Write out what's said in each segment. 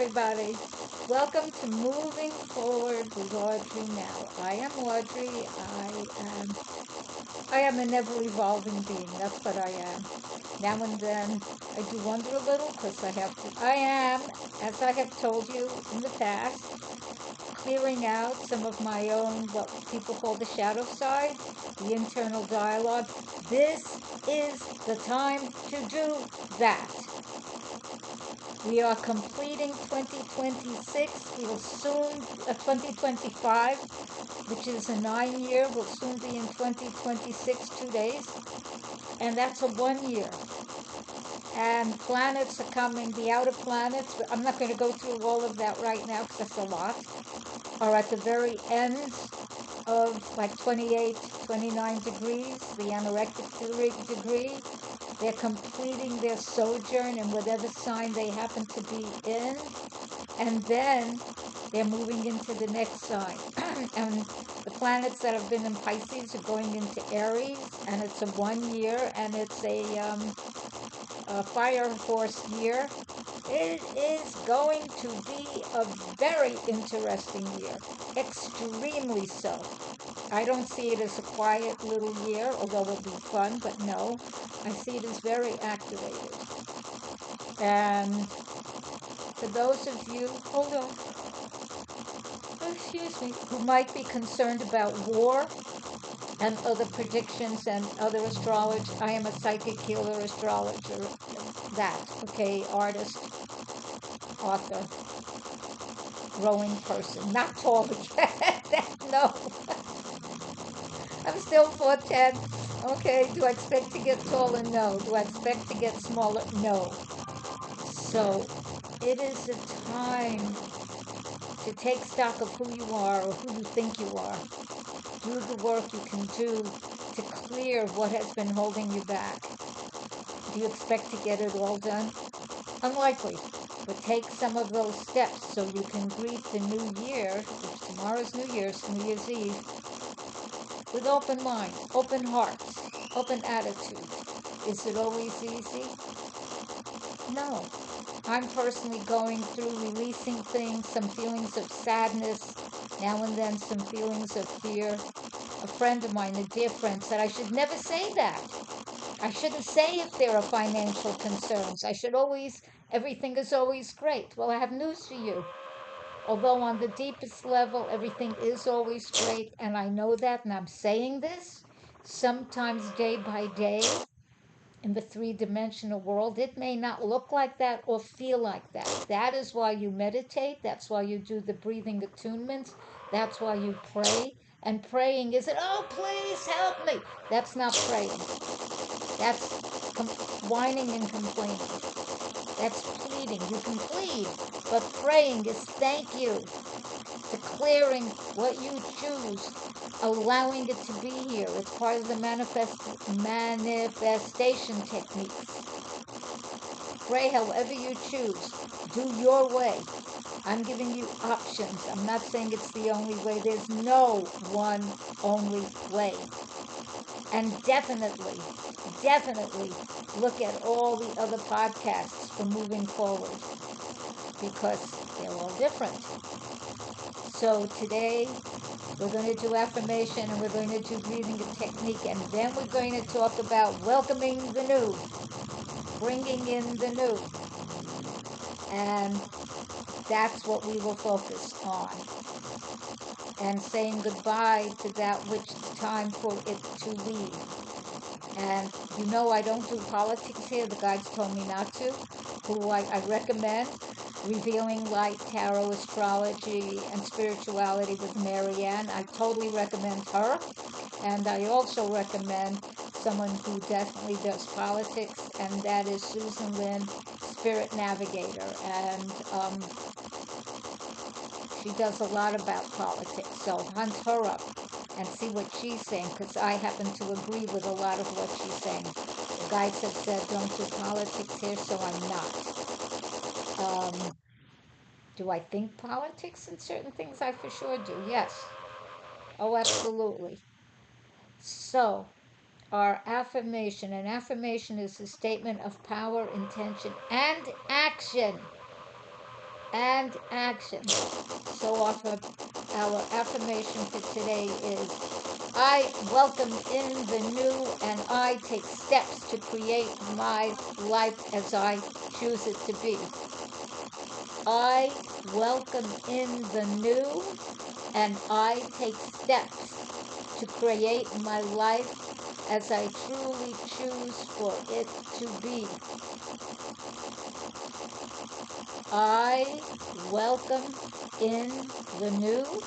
everybody. Welcome to Moving Forward with Audrey now. I am Audrey. I am an ever evolving being. That's what I am. Now and then I do wonder a little because I have to. I am, as I have told you in the past, clearing out some of my own, what people call the shadow side, the internal dialogue. This is the time to do that. We are completing 2026. We'll soon, 2025, which is a 9 year. We'll soon be in 2026, 2 days. And that's a 1 year. And planets are coming, the outer planets, but I'm not going to go through all of that right now because that's a lot, are at the very ends of like 28, 29 degrees, the anorectic degree. They're completing their sojourn in whatever sign they happen to be in. And then they're moving into the next sign. And the planets that have been in Pisces are going into Aries. And it's a 1 year. And it's a fire horse year. It is going to be a very interesting year. Extremely so. I don't see it as a quiet little year, although it'll be fun, but no, I see it as very activated. And for those of you, hold on, excuse me, who might be concerned about war and other predictions and other astrology, I am a psychic healer, astrologer, okay, artist, author, growing person, not tall yet, no. I'm still 4'10". Okay, do I expect to get taller? No. Do I expect to get smaller? No. So it is a time to take stock of who you are or who you think you are. Do the work you can do to clear what has been holding you back. Do you expect to get it all done? Unlikely. But take some of those steps so you can greet the new year, which tomorrow's New Year's Eve, with open mind, open hearts, open attitude. Is it always easy? No. I'm personally going through releasing things, some feelings of sadness, now and then some feelings of fear. A friend of mine, a dear friend, said I should never say that. I shouldn't say if there are financial concerns. Everything is always great. Well, I have news for you. Although on the deepest level, everything is always great, and I know that, and I'm saying this, sometimes day by day, in the three-dimensional world, it may not look like that or feel like that. That is why you meditate. That's why you do the breathing attunements. That's why you pray. And praying isn't, oh, please help me. That's not praying. That's whining and complaining. That's pleading. You can plead, but praying is thank you, declaring what you choose, allowing it to be here. It's part of the manifestation techniques. Pray however you choose. Do your way. I'm giving you options. I'm not saying it's the only way. There's no one only way. And definitely look at all the other podcasts for moving forward because they're all different. So today we're going to do affirmation and we're going to do breathing technique, and then we're going to talk about welcoming the new, bringing in the new. And that's what we will focus on. And saying goodbye to that which it's time for it to leave. And you know I don't do politics here. The guides told me not to. Who I recommend, Revealing Light, Tarot, Astrology, and Spirituality with Maryann. I totally recommend her. And I also recommend someone who definitely does politics, and that is Susan Lynn, Spirit Navigator. And she does a lot about politics. So hunt her up and see what she's saying, because I happen to agree with a lot of what she's saying. The guides have said don't do politics here, so I'm not. Do I think politics in certain things? I for sure do, yes. Oh, absolutely. So, our affirmation. An affirmation is a statement of power, intention, and action. and action. So our affirmation for today is, I welcome in the new and I take steps to create my life as I choose it to be. I welcome in the new and I take steps to create my life as I truly choose for it to be. I welcome in the new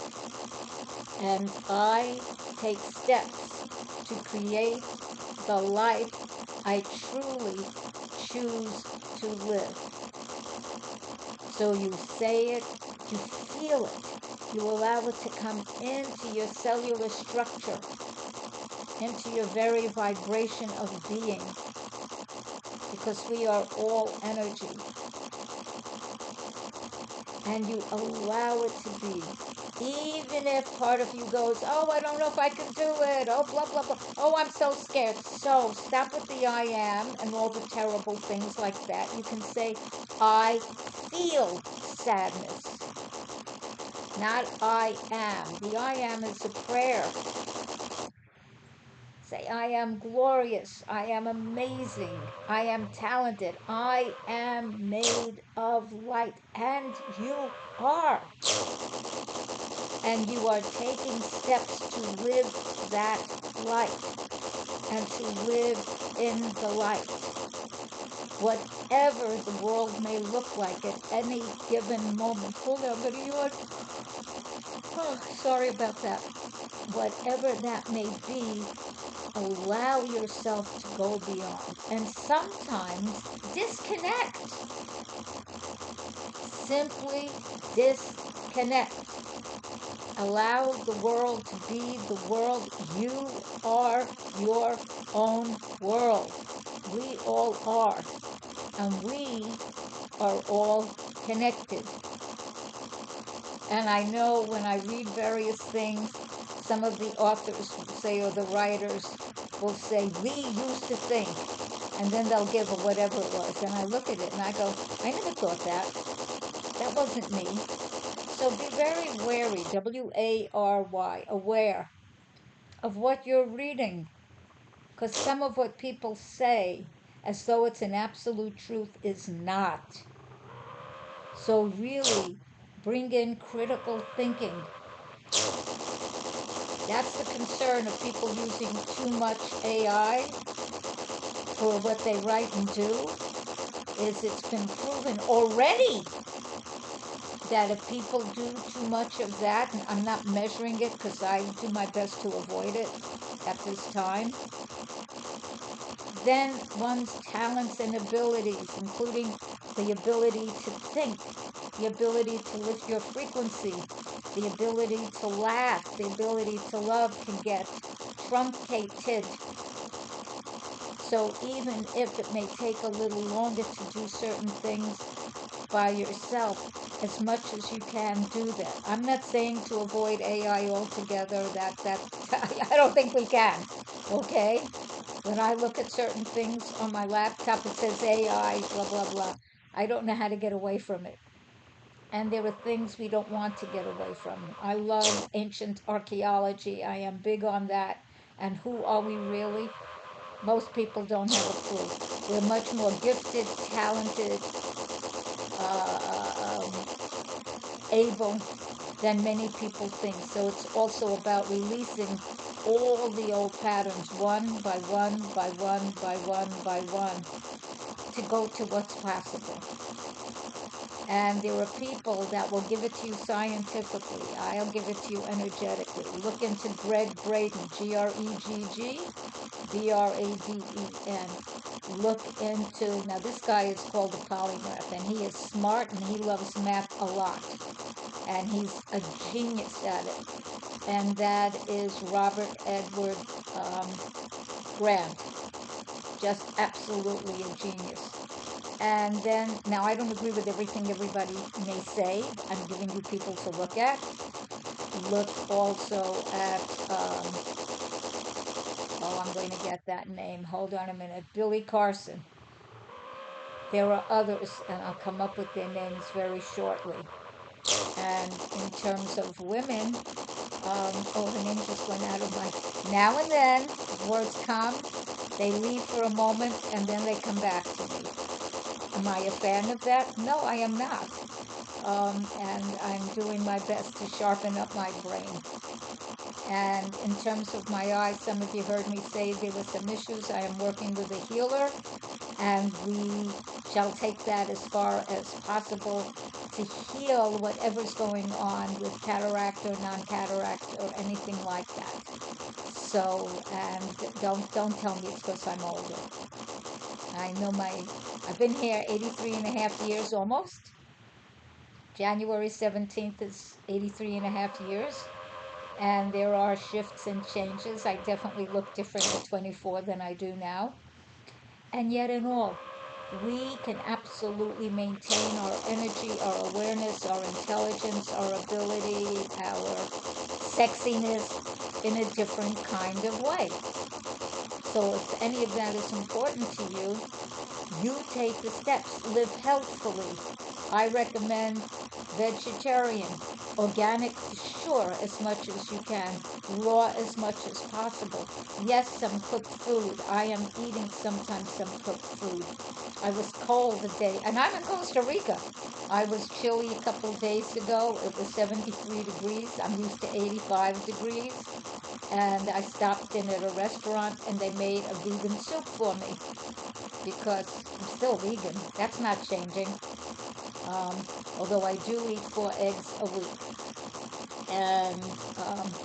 and I take steps to create the life I truly choose to live. So you say it, you feel it, you allow it to come into your cellular structure, into your very vibration of being, because we are all energy. And you allow it to be. Even if part of you goes, oh, I don't know if I can do it, oh, blah, blah, blah, oh, I'm so scared. So stop with the I am and all the terrible things like that. You can say, I feel sadness, not I am. The I am is a prayer. Say, I am glorious, I am amazing, I am talented, I am made of light, and you are. And you are taking steps to live that light and to live in the light. Whatever the world may look like at any given moment. Hold on, I'm going to yawn. Oh, sorry about that. Whatever that may be, allow yourself to go beyond. And sometimes disconnect. Simply disconnect. Allow the world to be the world. You are your own world. We all are. And we are all connected. And I know when I read various things, some of the authors will say, or the writers will say, we used to think, and then they'll give whatever it was. And I look at it and I go, I never thought that. That wasn't me. So be very wary, W-A-R-Y, aware of what you're reading. Because some of what people say, as though it's an absolute truth, is not. So really, bring in critical thinking. That's the concern of people using too much AI for what they write and do, is it's been proven already that if people do too much of that, and I'm not measuring it because I do my best to avoid it at this time, then one's talents and abilities, including the ability to think, the ability to lift your frequency, the ability to laugh, the ability to love, can get truncated. So even if it may take a little longer to do certain things by yourself, as much as you can, do that. I'm not saying to avoid AI altogether. That I don't think we can. Okay? When I look at certain things on my laptop, it says AI, blah, blah, blah. I don't know how to get away from it. And there are things we don't want to get away from. I love ancient archaeology. I am big on that. And who are we really? Most people don't have a clue. We're much more gifted, talented, able than many people think. So it's also about releasing all the old patterns one by one by one by one by one to go to what's possible. And there are people that will give it to you scientifically. I'll give it to you energetically. Look into Greg Braden, G-R-E-G-G, B-R-A-D-E-N. Look into, now this guy is called a polymath, and he is smart and he loves math a lot. And he's a genius at it. And that is Robert Edward Grant. Just absolutely a genius. And then, now I don't agree with everything everybody may say. I'm giving you people to look at. Look also at, oh, I'm going to get that name. Hold on a minute. Billy Carson. There are others, and I'll come up with their names very shortly. And in terms of women, oh, her name just went out of my. Now and then, words come, they leave for a moment, and then they come back to me. Am I a fan of that? No, I am not. And I'm doing my best to sharpen up my brain. And in terms of my eyes, some of you heard me say there were some issues. I am working with a healer, and we shall take that as far as possible to heal whatever's going on with cataract or non-cataract or anything like that. So, and don't tell me it's because I'm older. I know I've been here 83 and a half years almost. January 17th is 83 and a half years. And there are shifts and changes. I definitely look different at 24 than I do now. And yet in all, we can absolutely maintain our energy, our awareness, our intelligence, our ability, our sexiness in a different kind of way. So if any of that is important to you, you take the steps. Live healthfully. I recommend vegetarian, organic, sure, as much as you can, raw as much as possible. Yes, some cooked food. I am eating sometimes some cooked food. I was cold the day, and I'm in Costa Rica. I was chilly a couple days ago. It was 73 degrees. I'm used to 85 degrees. And I stopped in at a restaurant, and they made a vegan soup for me because I'm still vegan. That's not changing. Although I do eat 4 eggs a week. And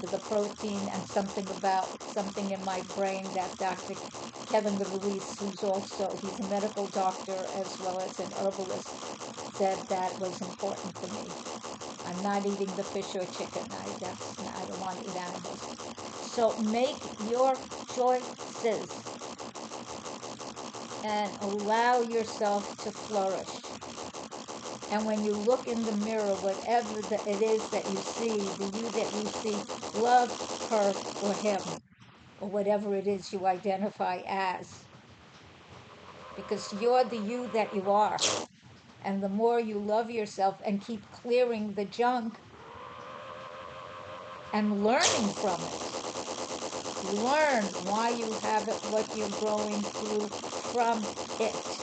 for the protein and something in my brain that Dr. Kevin Luis, who's also, he's a medical doctor as well as an herbalist, said that was important to me. I'm not eating the fish or chicken. I don't want to eat animals. So make your choices and allow yourself to flourish. And when you look in the mirror, whatever it is that you see, the you that you see, love her or him, or whatever it is you identify as. Because you're the you that you are. And the more you love yourself and keep clearing the junk and learning from it, learn why you have it, what you're going through from it,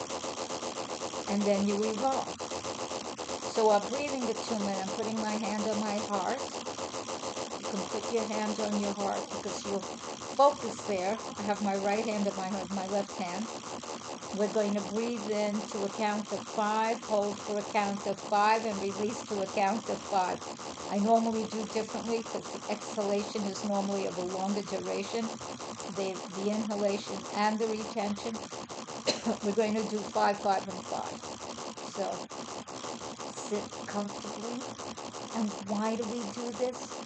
and then you evolve. So our breathing attunement, I'm putting my hand on my heart. You can put your hand on your heart because you'll focus there. I have my right hand on my left hand. We're going to breathe in to a count of 5, hold for a count of 5, and release to a count of 5. I normally do differently because the exhalation is normally of a longer duration. The inhalation and the retention. We're going to do 5, 5, and 5. So sit comfortably. And why do we do this?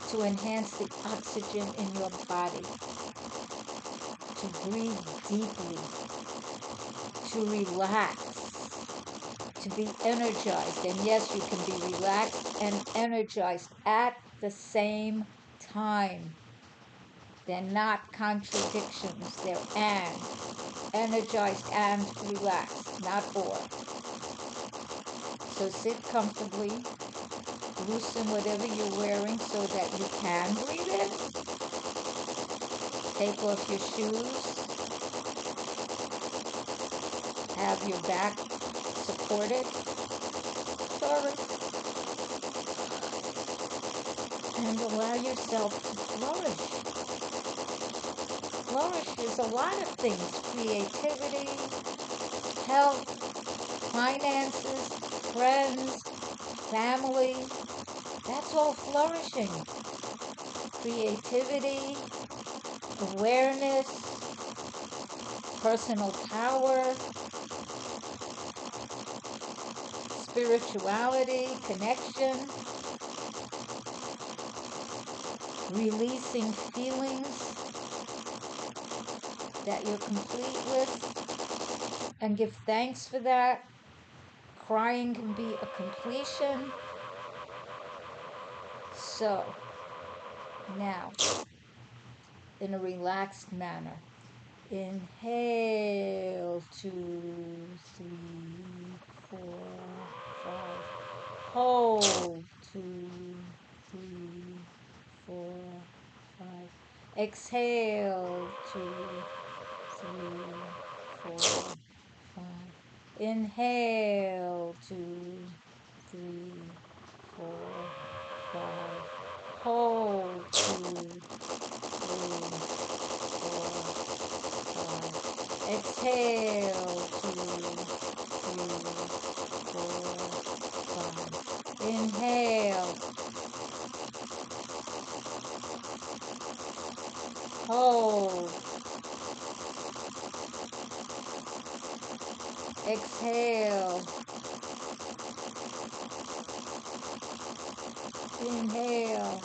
To enhance the oxygen in your body. To breathe deeply. To relax. To be energized. And yes, you can be relaxed and energized at the same time. They're not contradictions. They're and. Energized and relaxed, not or. So sit comfortably. Loosen whatever you're wearing so that you can breathe in. Take off your shoes. Have your back supported. Sorry. And allow yourself to flourish. Flourish is a lot of things. Creativity, health, finances, friends, family. That's all flourishing. Creativity, awareness, personal power, spirituality, connection, releasing feelings that you're complete with, and give thanks for that. Crying can be a completion. So, now, in a relaxed manner, Inhale, 2, 3, 4, 5. Hold, 2, 3, 4, 5. Exhale, 2, 3, 4, 5. Inhale, 2, 3, 4, 5. Hold, 2, 3, 4, 5. Exhale, 2, 3, 4, 5. Inhale. Hold. Exhale. Inhale.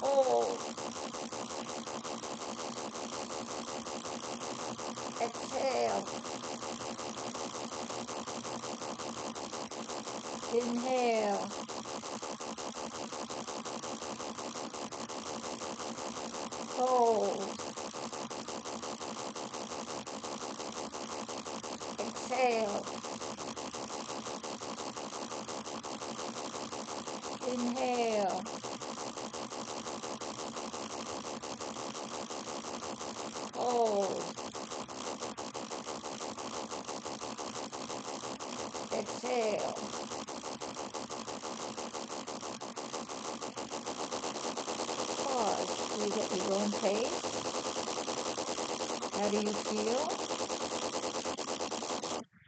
Hold. Exhale. Inhale. Hold. Exhale. Inhale. Hold. Exhale. Pause. Breathe at your own pace. How do you feel?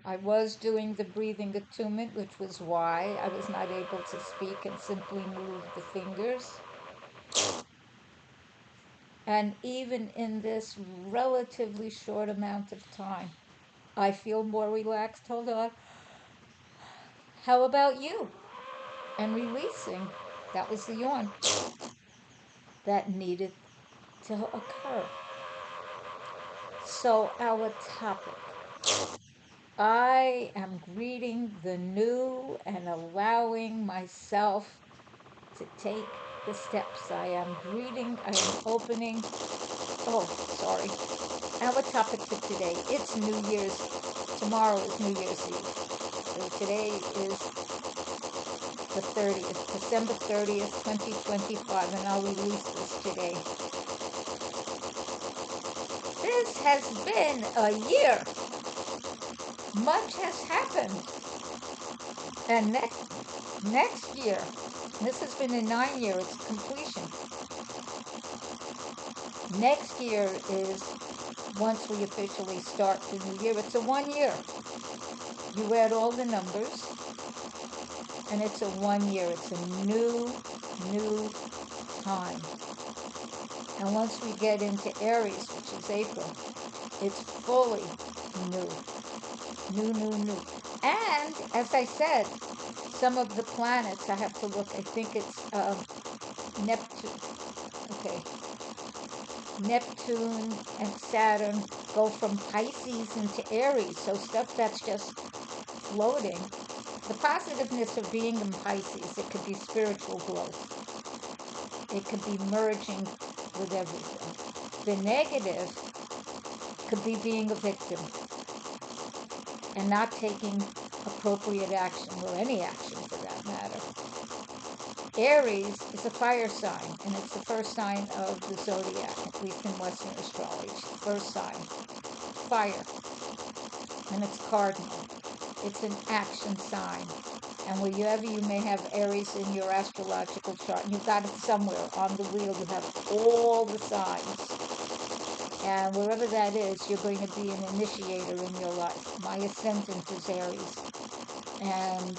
I was doing the breathing attunement, which was why I was not able to speak and simply move the fingers. And even in this relatively short amount of time, I feel more relaxed. Hold on. How about you? And releasing. That was the yawn that needed to occur. So, our topic. I am greeting the new and allowing myself to take the steps. I am greeting, I am opening. Oh, sorry. Our topic for today, it's New Year's. Tomorrow is New Year's Eve. So today is the 30th, December 30th, 2025, and I'll release this today. This has been a year. Much has happened. And next year, this has been a 9-year, it's completion. Next year is once we officially start the new year. It's a 1 year. You add all the numbers, and it's a 1 year. It's a new time. And once we get into Aries, which is April, it's fully new. New. And, as I said, some of the planets, I have to look, I think it's Neptune. Okay. Neptune and Saturn go from Pisces into Aries, so stuff that's just floating. The positiveness of being in Pisces, it could be spiritual growth. It could be merging with everything. The negative could be being a victim and not taking appropriate action, or any action for that matter. Aries is a fire sign, and it's the first sign of the zodiac, at least in Western astrology. First sign, fire, and it's cardinal. It's an action sign. And wherever you may have Aries in your astrological chart, and you've got it somewhere on the wheel, you have all the signs. And wherever that is, you're going to be an initiator in your life. My ascendant is Aries. And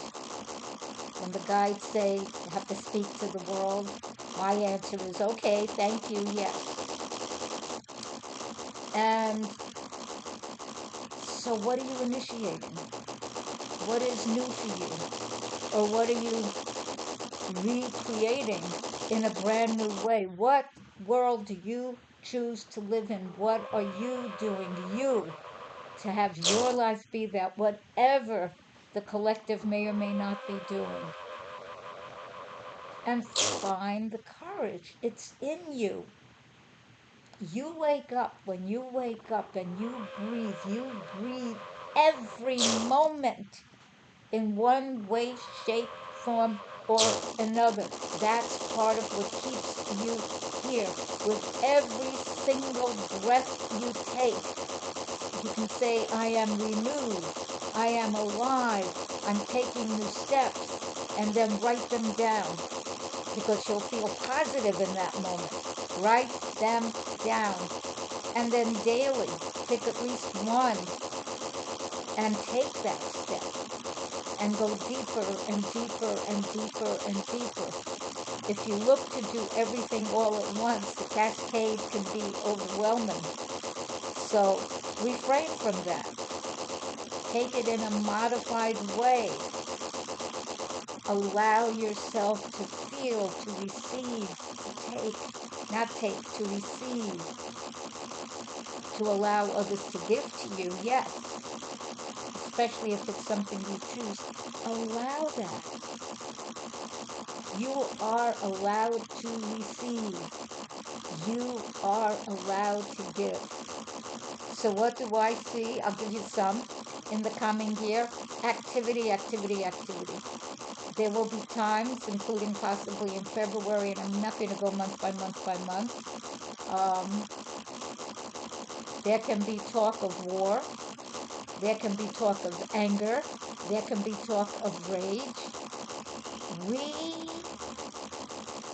when the guides say you have to speak to the world, my answer is okay, thank you, yes. And so what are you initiating? What is new for you? Or what are you recreating in a brand new way? What world do you choose to live in? What are you doing, you, to have your life be that, whatever the collective may or may not be doing? And find the courage. It's in you. You wake up, when you wake up and you breathe every moment in one way, shape, form, or another. That's part of what keeps you here. With every single breath you take, you can say, I am renewed, I am alive, I'm taking new steps, and then write them down, because you'll feel positive in that moment. Write them down. And then daily, pick at least one and take that step and go deeper and deeper and deeper and deeper. If you look to do everything all at once, the cascade can be overwhelming. So refrain from that. Take it in a modified way. Allow yourself to feel, to receive, to take, not take, to receive, to allow others to give to you, yes, especially if it's something you choose. Allow that. You are allowed to receive. You are allowed to give. So what do I see? I'll give you some in the coming year. Activity, activity, activity. There will be times, including possibly in February, and I'm not going to go month by month by month. There can be talk of war. There can be talk of anger. There can be talk of rage. We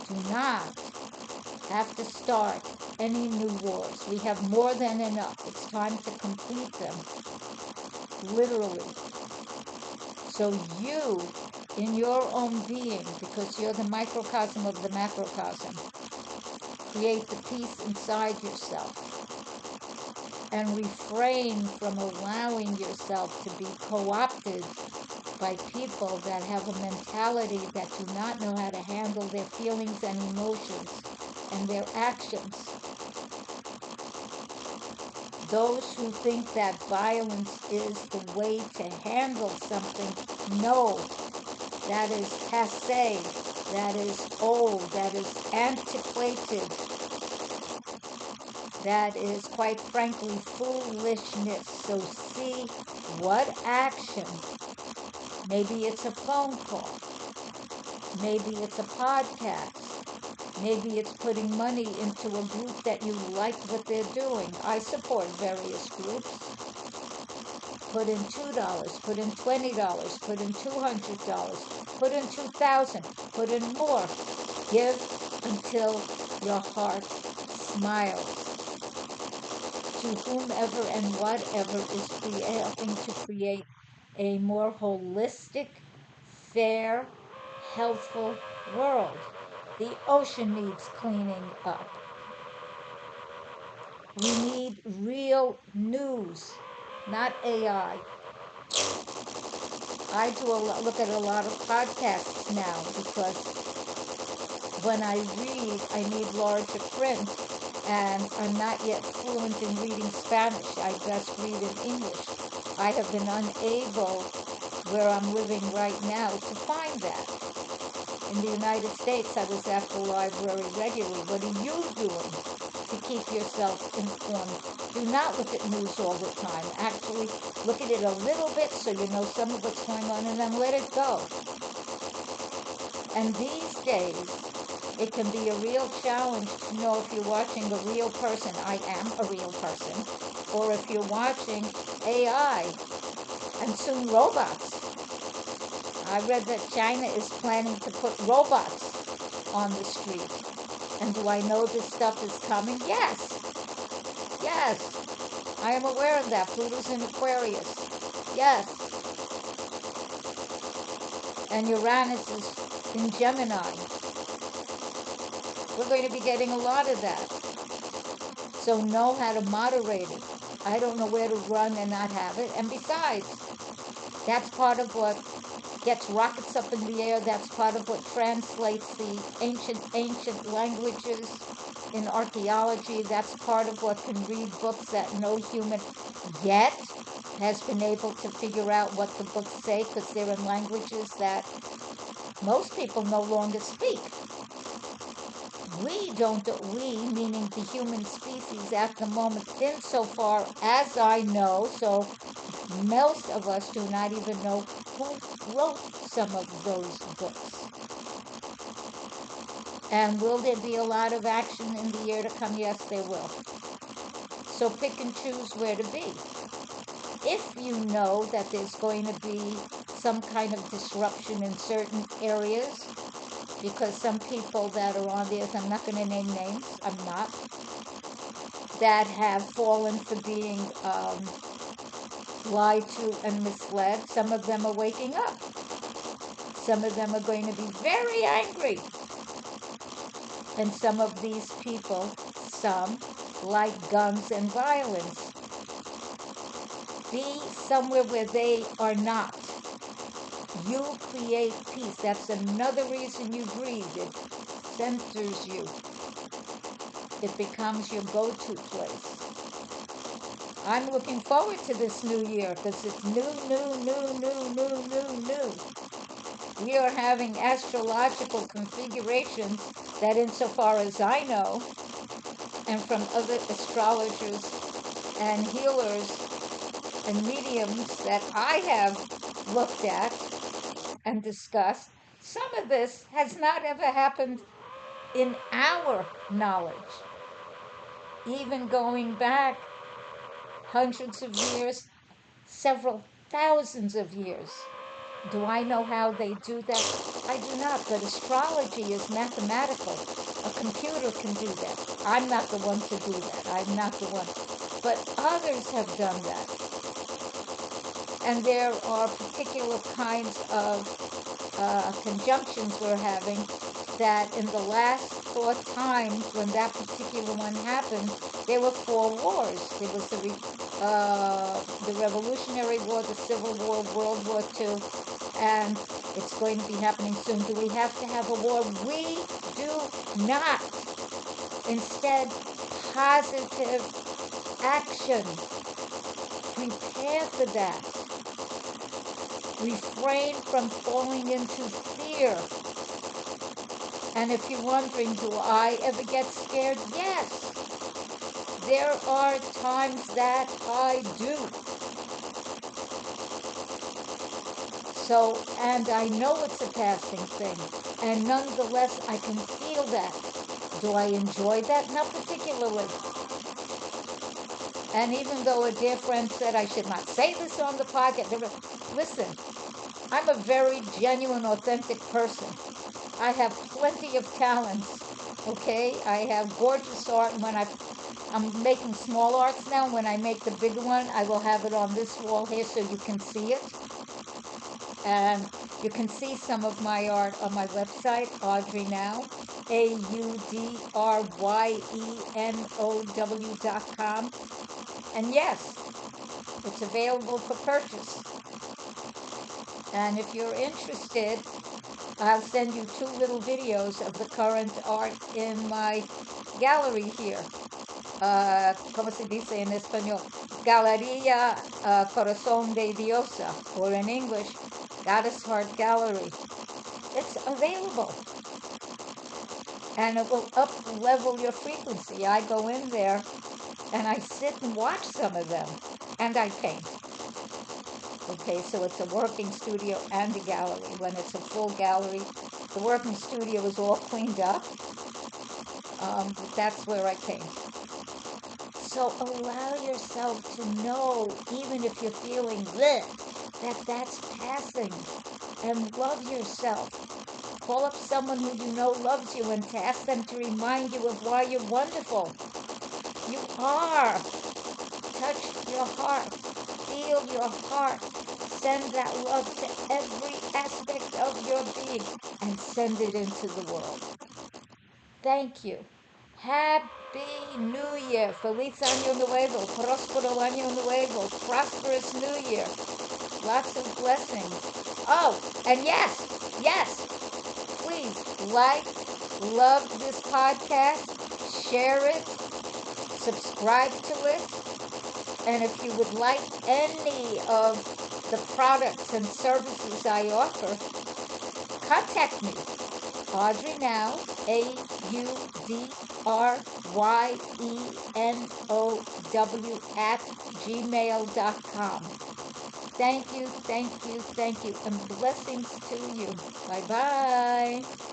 do not have to start any new wars. We have more than enough. It's time to complete them, literally. So you, in your own being, because you're the microcosm of the macrocosm, create the peace inside yourself and refrain from allowing yourself to be co-opted by people that have a mentality that do not know how to handle their feelings and emotions and their actions. Those who think that violence is the way to handle something, no, that is passé, that is old, that is antiquated, that is, quite frankly, foolishness. So see what action. Maybe it's a phone call. Maybe it's a podcast. Maybe it's putting money into a group that you like what they're doing. I support various groups. Put in $2, put in $20, put in $200, put in $2,000, put in more. Give until your heart smiles to whomever and whatever is helping to create a more holistic, fair, healthful world. The ocean needs cleaning up. We need real news, not AI. I look at a lot of podcasts now because when I read, I need larger print, and I'm not yet fluent in reading Spanish. I best read in English. I have been unable, where I'm living right now, to find that. In the United States, I was at the library regularly. What are you doing to keep yourself informed? Do not look at news all the time. Actually, look at it a little bit so you know some of what's going on, and then let it go. And these days, it can be a real challenge to know if you're watching a real person. I am a real person. Or if you're watching AI and soon robots. I read that China is planning to put robots on the street. And do I know this stuff is coming? Yes. Yes. I am aware of that. Pluto's in Aquarius. Yes. And Uranus is in Gemini. We're going to be getting a lot of that. So know how to moderate it. I don't know where to run and not have it. And besides, that's part of what gets rockets up in the air. That's part of what translates the ancient languages in archaeology. That's part of what can read books that no human yet has been able to figure out what the books say, because they're in languages that most people no longer speak. We don't, we meaning the human species at the moment, insofar as I know, so most of us do not even know who wrote some of those books. And will there be a lot of action in the year to come? Yes, there will. So pick and choose where to be. If you know that there's going to be some kind of disruption in certain areas, because some people that are on this, I'm not going to name names, I'm not, that have fallen for being lied to and misled, some of them are waking up. Some of them are going to be very angry. And some of these people, some like guns and violence. Be somewhere where they are not. You create peace. That's another reason you breathe. It centers you. It becomes your go-to place. I'm looking forward to this new year because it's new. We are having astrological configurations that, insofar as I know, and from other astrologers and healers and mediums that I have looked at and discussed, some of this has not ever happened in our knowledge. Even going back hundreds of years, several thousands of years. Do I know how they do that? I do not, but astrology is mathematical. A computer can do that. I'm not the one to do that. I'm not the one. But others have done that. And there are particular kinds of conjunctions we're having that in the last 4 times when that particular one happened, there were 4 wars. There was the Revolutionary War, the Civil War, World War II, and it's going to be happening soon. Do we have to have a war? We do not. Instead, positive action. Prepare for that. Refrain from falling into fear. And if you're wondering, do I ever get scared? Yes. There are times that I do. So, and I know it's a passing thing. And nonetheless, I can feel that. Do I enjoy that? Not particularly. And even though a dear friend said I should not say this on the podcast, listen, I'm a very genuine, authentic person. I have plenty of talents, okay? I have gorgeous art. And when I'm making small arts now. When I make the bigger one, I will have it on this wall here so you can see it. And you can see some of my art on my website, Audrey Now, AudryeNOW.com. And yes, it's available for purchase. And if you're interested, I'll send you 2 little videos of the current art in my gallery here. ¿Cómo se dice en español? Galería Corazón de Diosa, or in English, Goddess Heart Gallery. It's available. And it will up-level your frequency. I go in there and I sit and watch some of them. And I paint. Okay, so it's a working studio and a gallery. When it's a full gallery, the working studio is all cleaned up. But that's where I paint. So allow yourself to know, even if you're feeling bleh, that that's passing. And love yourself. Call up someone who you know loves you and to ask them to remind you of why you're wonderful. You are. Touch your heart. Feel your heart. Send that love to every aspect of your being and send it into the world. Thank you. Happy New Year. Feliz Año Nuevo. Prospero Año Nuevo. Prosperous New Year. Lots of blessings. Oh, and yes, please like, love this podcast, share it, subscribe to it, and if you would like any of the products and services I offer, contact me. Audrey Now, AUDRYENOW @gmail.com. Thank you, thank you, thank you, and blessings to you. Bye-bye.